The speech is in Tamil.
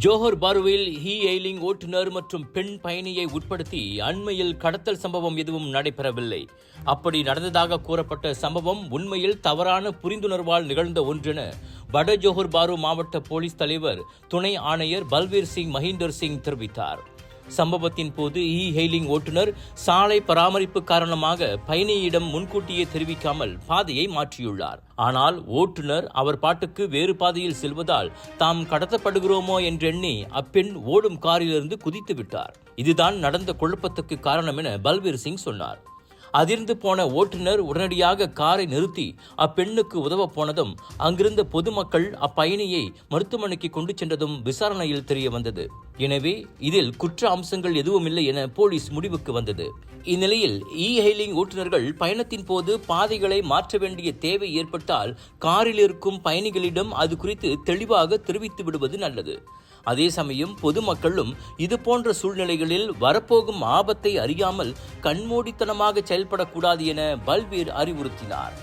ஜோஹர் பாருவில் ஹெயிலிங் ஓட்டுநர் மற்றும் பெண் பயணியை உட்படுத்தி அண்மையில் கடத்தல் சம்பவம் எதுவும் நடைபெறவில்லை. அப்படி நடந்ததாக கூறப்பட்ட சம்பவம் உண்மையில் தவறான புரிந்துணர்வால் நிகழ்ந்த ஒன்றென வட ஜோஹர் பாரு மாவட்ட போலீஸ் தலைவர் துணை ஆணையர் பல்வீர் சிங் மஹிந்தர் சிங் தெரிவித்தார். சம்பவத்தின் போது ஹெயிலிங் ஓட்டுநர் சாலை பராமரிப்பு காரணமாக பயணியிடம் முன்கூட்டியே தெரிவிக்காமல் பாதையை மாற்றியுள்ளார். ஆனால் ஓட்டுநர் அவர் பாட்டுக்கு வேறு பாதையில் செல்வதால் தாம் கடத்தப்படுகிறோமோ என்றெண்ணி அப்பெண் ஓடும் காரிலிருந்து குதித்து விட்டார். இதுதான் நடந்த குழப்பத்துக்கு காரணம் என பல்வீர் சிங் சொன்னார். அதிர்ந்து போன ஓட்டுநர் உடனடியாக காரை நிறுத்தி அப்பெண்ணுக்கு உதவ போனதும் அங்கிருந்த பொதுமக்கள் அப்பயணியை மருத்துவமனைக்கு கொண்டு சென்றதும் விசாரணையில் தெரிய வந்தது. எனவே இதில் குற்ற அம்சங்கள் எதுவும் இல்லை என போலீஸ் முடிவுக்கு வந்தது. இந்நிலையில் ஹெயிலிங் ஓட்டுநர்கள் பயணத்தின் போது பாதைகளை மாற்ற வேண்டிய தேவை ஏற்பட்டால் காரில் இருக்கும் பயணிகளிடம் அது குறித்து தெளிவாக தெரிவித்து விடுவது நல்லது. அதே சமயம் பொதுமக்களும் இது போன்ற சூழ்நிலைகளில் வரப்போகும் ஆபத்தை அறியாமல் கண்மூடித்தனமாக செயல்படக்கூடாது என பல்வீர் அறிவுறுத்தினார்.